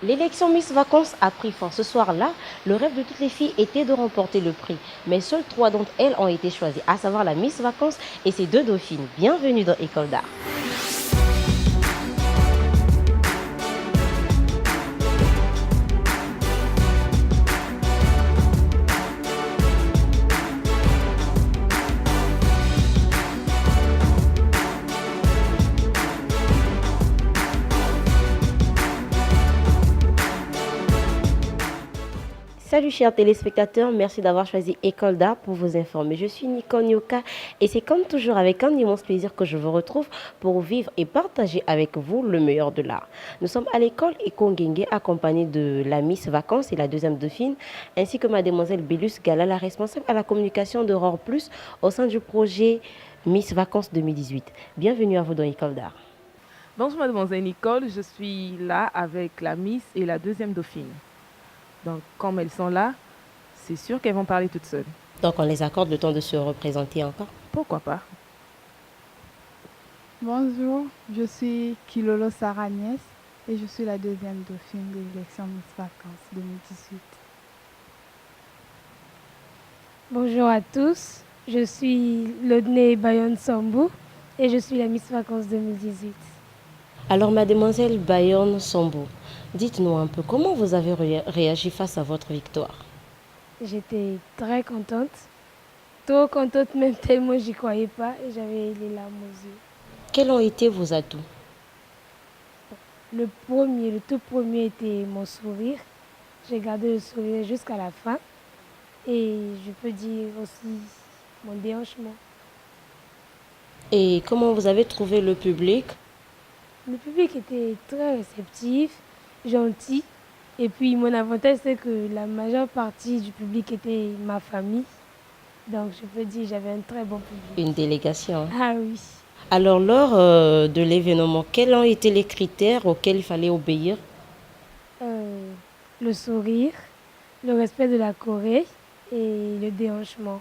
L'élection Miss Vacances a pris fin. Ce soir-là, le rêve de toutes les filles était de remporter le prix. Mais seules trois d'entre elles ont été choisies, à savoir la Miss Vacances et ses deux dauphines. Bienvenue dans École d'Art. Salut chers téléspectateurs, merci d'avoir choisi École d'Art pour vous informer. Je suis Nicole Nyoka et c'est comme toujours avec un immense plaisir que je vous retrouve pour vivre et partager avec vous le meilleur de l'art. Nous sommes à l'école Ekongenge accompagnés de la Miss Vacances et la deuxième dauphine ainsi que mademoiselle Bélus Gala, la responsable à la communication d'Aurore Plus au sein du projet Miss Vacances 2018. Bienvenue à vous dans École d'Art. Bonjour mademoiselle Nicole, je suis là avec la Miss et la deuxième dauphine. Donc comme elles sont là, c'est sûr qu'elles vont parler toutes seules. Donc on les accorde le temps de se représenter encore. Pourquoi pas? Bonjour, je suis Kilolo Saragnès et je suis la deuxième dauphine de l'élection Miss Vacances 2018. Bonjour à tous, je suis Lodney Bayon Sambou et je suis la Miss Vacances 2018. Alors, mademoiselle Bayonne Sombo, dites-nous un peu comment vous avez réagi face à votre victoire. J'étais très contente, trop contente même tellement j'y croyais pas et j'avais les larmes aux yeux. Quels ont été vos atouts? Le tout premier était mon sourire. J'ai gardé le sourire jusqu'à la fin et je peux dire aussi mon déhanchement. Et comment vous avez trouvé le public? Le public était très réceptif, gentil. Et puis mon avantage, c'est que la majeure partie du public était ma famille. Donc je peux dire que j'avais un très bon public. Une délégation. Ah oui. Alors, lors de l'événement, quels ont été les critères auxquels il fallait obéir? Le sourire, le respect de la Corée et le déhanchement.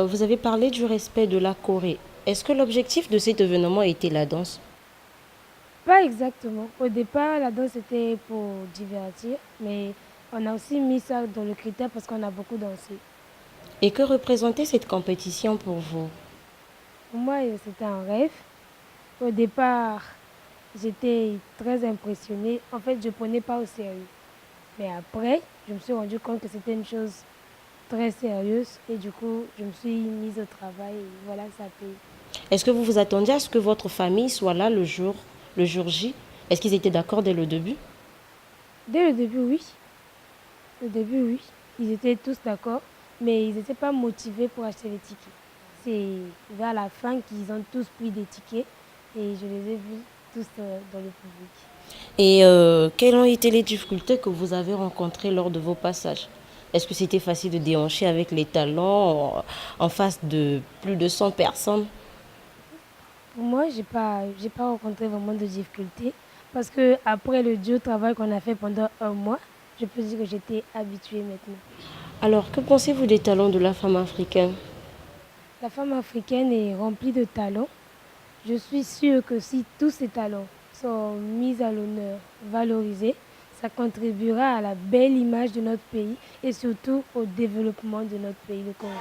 Vous avez parlé du respect de la Corée. Est-ce que l'objectif de cet événement était la danse? Pas exactement. Au départ, la danse était pour divertir, mais on a aussi mis ça dans le critère parce qu'on a beaucoup dansé. Et que représentait cette compétition pour vous? Pour moi, c'était un rêve. Au départ, j'étais très impressionnée. En fait, je ne prenais pas au sérieux. Mais après, je me suis rendu compte que c'était une chose très sérieuse et du coup, je me suis mise au travail et voilà, ça paye. Est-ce que vous vous attendiez à ce que votre famille soit là le jour J? Est-ce qu'ils étaient d'accord dès le début? Dès le début, oui. Le début, oui. Ils étaient tous d'accord, mais ils n'étaient pas motivés pour acheter les tickets. C'est vers la fin qu'ils ont tous pris des tickets et je les ai vus tous dans le public. Et quelles ont été les difficultés que vous avez rencontrées lors de vos passages? Est-ce que c'était facile de déhancher avec les talons en face de plus de 100 personnes? Pour moi, j'ai pas rencontré vraiment de difficultés parce que après le dur travail qu'on a fait pendant un mois, je peux dire que j'étais habituée maintenant. Alors, que pensez-vous des talents de la femme africaine? La femme africaine est remplie de talents. Je suis sûre que si tous ces talents sont mis à l'honneur, valorisés, ça contribuera à la belle image de notre pays et surtout au développement de notre pays, le Congo.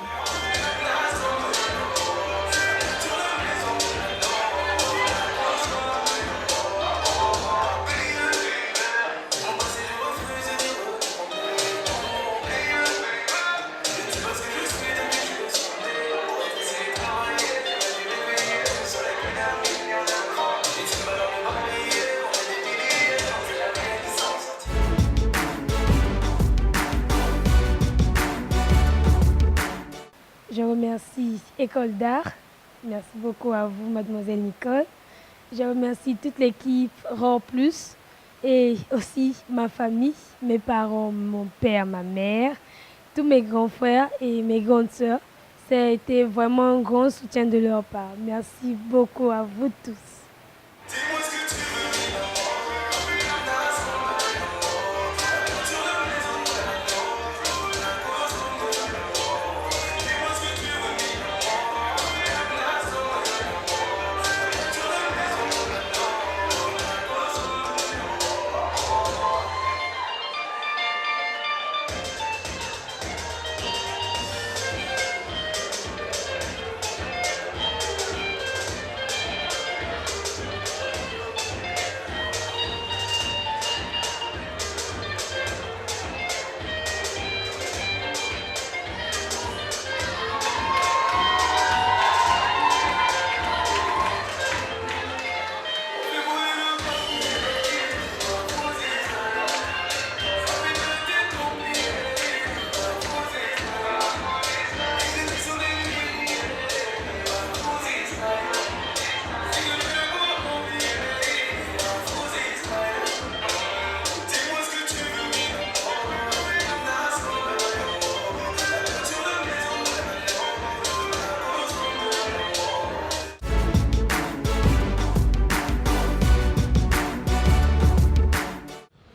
Je remercie École d'art. Merci beaucoup à vous, mademoiselle Nicole. Je remercie toute l'équipe ROR+, et aussi ma famille, mes parents, mon père, ma mère, tous mes grands frères et mes grandes sœurs. Ça a été vraiment un grand soutien de leur part. Merci beaucoup à vous tous.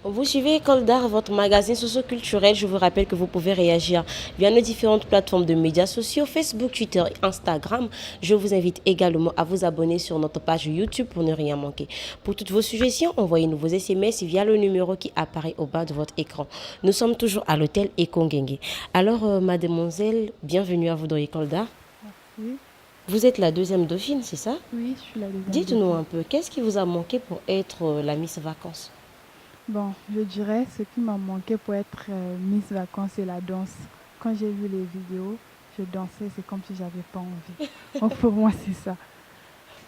Vous suivez École d'art, votre magazine socio-culturel. Je vous rappelle que vous pouvez réagir via nos différentes plateformes de médias sociaux, Facebook, Twitter et Instagram. Je vous invite également à vous abonner sur notre page YouTube pour ne rien manquer. Pour toutes vos suggestions, envoyez-nous vos SMS via le numéro qui apparaît au bas de votre écran. Nous sommes toujours à l'hôtel Ekongenge. Alors, mademoiselle, bienvenue à vous dans École d'art. Merci. Vous êtes la deuxième dauphine, c'est ça? Oui, je suis la deuxième. Dites-nous un peu, qu'est-ce qui vous a manqué pour être la Miss Vacances? Bon, je dirais ce qui m'a manqué pour être Miss Vacances, c'est la danse. Quand j'ai vu les vidéos, je dansais, c'est comme si j'avais pas envie. Donc pour moi, c'est ça.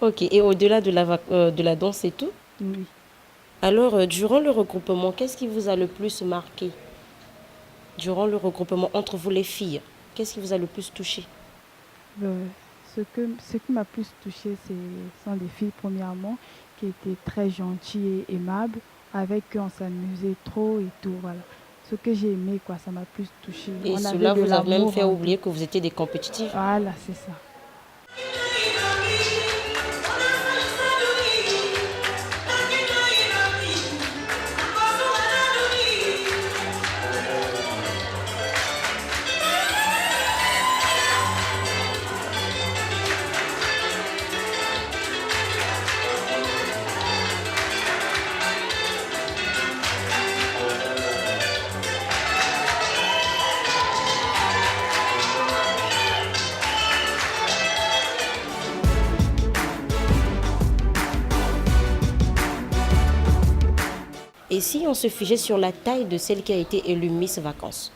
Ok, et au-delà de la danse et tout? Oui. Alors, durant le regroupement, qu'est-ce qui vous a le plus marqué? Durant le regroupement entre vous les filles, qu'est-ce qui vous a le plus touché? Ce qui m'a plus touchée, sont des filles, premièrement, qui étaient très gentilles et aimables. Avec eux, on s'amusait trop et tout, voilà. Ce que j'ai aimé, quoi, ça m'a plus touchée. Et On cela avait de vous a même l'amour fait en nous. oublier que vous étiez des compétitifs. Voilà, c'est ça. Et si on se figeait sur la taille de celle qui a été élue Miss Vacances,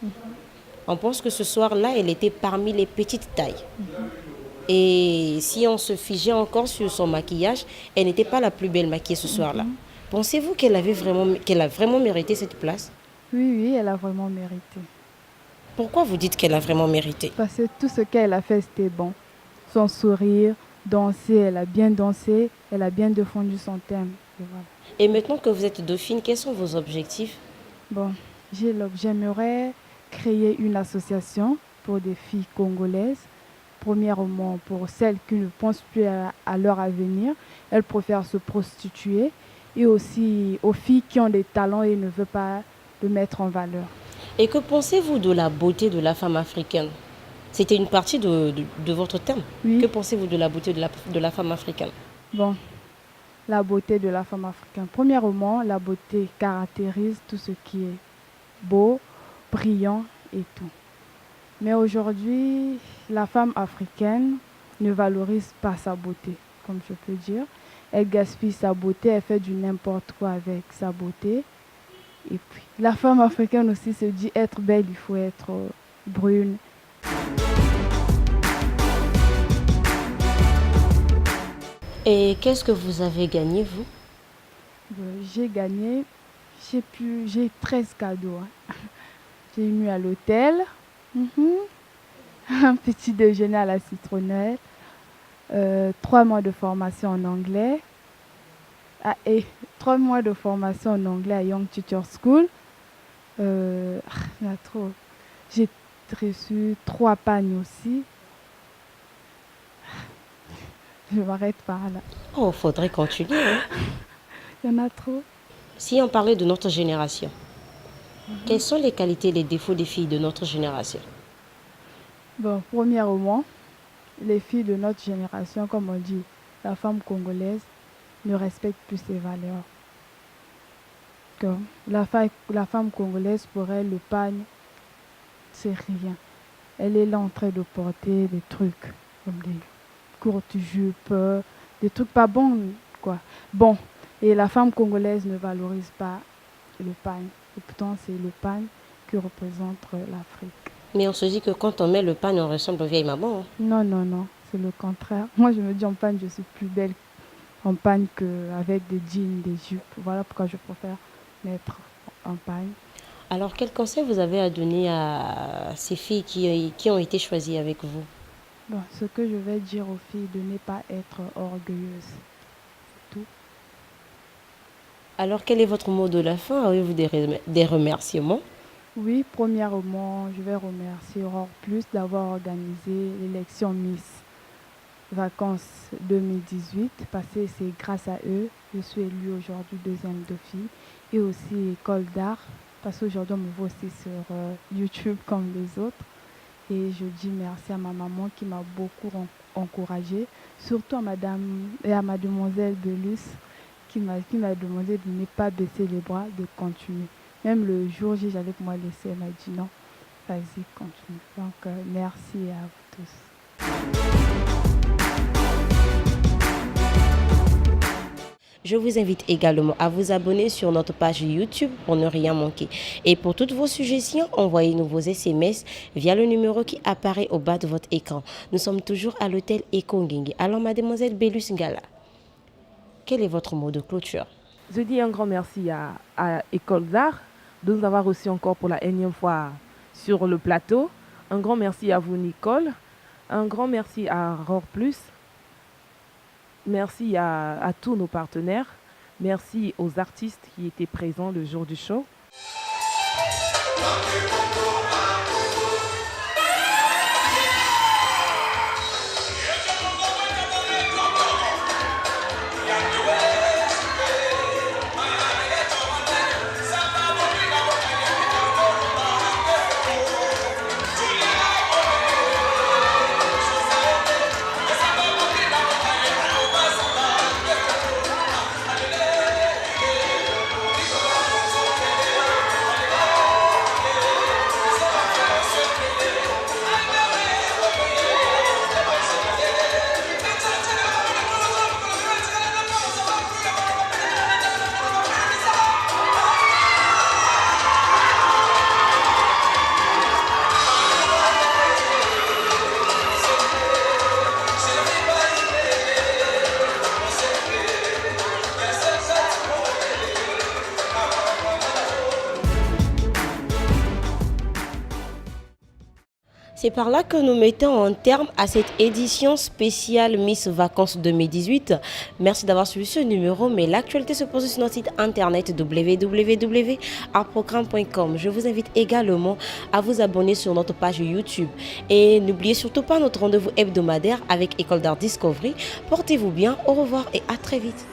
on pense que ce soir-là, elle était parmi les petites tailles. Et si on se figeait encore sur son maquillage, elle n'était pas la plus belle maquillée ce soir-là. Pensez-vous qu'elle a vraiment mérité cette place? Oui, elle a vraiment mérité. Pourquoi vous dites qu'elle a vraiment mérité? Parce que tout ce qu'elle a fait, c'était bon. Son sourire, danser, elle a bien dansé, elle a bien défendu son thème. Et voilà. Et maintenant que vous êtes dauphine, quels sont vos objectifs? Bon, j'aimerais créer une association pour des filles congolaises. Premièrement, pour celles qui ne pensent plus à leur avenir, elles préfèrent se prostituer. Et aussi aux filles qui ont des talents et ne veulent pas de mettre en valeur. Et que pensez-vous de la beauté de la femme africaine? C'était une partie de votre thème. Oui. Que pensez-vous de la beauté de la femme africaine? Bon, la beauté de la femme africaine. Premièrement, la beauté caractérise tout ce qui est beau, brillant et tout. Mais aujourd'hui, la femme africaine ne valorise pas sa beauté, comme je peux dire. Elle gaspille sa beauté, elle fait du n'importe quoi avec sa beauté. Et puis, la femme africaine aussi se dit être belle, il faut être brune. Et qu'est-ce que vous avez gagné, vous? J'ai gagné, j'ai 13 cadeaux. J'ai eu à l'hôtel, un petit déjeuner à la citronnelle, 3 mois de formation en anglais, et 3 mois de formation en anglais à Young Tutor School. Il y a trop. J'ai reçu 3 pagnes aussi. Je m'arrête par là. Oh, faudrait continuer. Hein? Il y en a trop. Si on parlait de notre génération, quelles sont les qualités et les défauts des filles de notre génération? Bon, premièrement, les filles de notre génération, comme on dit, la femme congolaise ne respecte plus ses valeurs. Comme la femme congolaise, pour elle, le pagne, c'est rien. Elle est là en train de porter des trucs, comme des courtes jupes, des trucs pas bons, quoi. Bon, et la femme congolaise ne valorise pas le pagne. Et pourtant, c'est le pagne qui représente l'Afrique. Mais on se dit que quand on met le pagne, on ressemble aux vieilles mamans. Hein? Non, non, non, c'est le contraire. Moi, je me dis en pagne, je suis plus belle en pagne qu'avec des jeans, des jupes. Voilà pourquoi je préfère mettre en pagne. Alors, quel conseil vous avez à donner à ces filles qui ont été choisies avec vous? Bon, ce que je vais dire aux filles, de ne pas être orgueilleuses. Tout. Alors, quel est votre mot de la fin? Avez-vous des remerciements? Oui, premièrement, je vais remercier Aurore Plus d'avoir organisé l'élection Miss Vacances 2018, parce que c'est grâce à eux, je suis élue aujourd'hui deuxième Dauphine, et aussi École d'art, parce qu'aujourd'hui on me voit aussi sur YouTube comme les autres. Et je dis merci à ma maman qui m'a beaucoup encouragée, surtout à madame et à mademoiselle Belus qui m'a demandé de ne pas baisser les bras, de continuer. Même le jour J, j'allais pour moi laisser, elle m'a dit non, vas-y, continue. Donc merci à vous tous. Je vous invite également à vous abonner sur notre page YouTube pour ne rien manquer. Et pour toutes vos suggestions, envoyez-nous vos SMS via le numéro qui apparaît au bas de votre écran. Nous sommes toujours à l'hôtel Ekongenge. Alors, mademoiselle Belus Ngala, quel est votre mot de clôture? Je dis un grand merci à École d'art de nous avoir reçus encore pour la énième fois sur le plateau. Un grand merci à vous, Nicole. Un grand merci à Aurore Plus. Merci à tous nos partenaires. Merci aux artistes qui étaient présents le jour du show. C'est par là que nous mettons un terme à cette édition spéciale Miss Vacances 2018. Merci d'avoir suivi ce numéro, mais l'actualité se pose sur notre site internet www.artprogramme.com. Je vous invite également à vous abonner sur notre page YouTube. Et n'oubliez surtout pas notre rendez-vous hebdomadaire avec École d'Art Discovery. Portez-vous bien, au revoir et à très vite.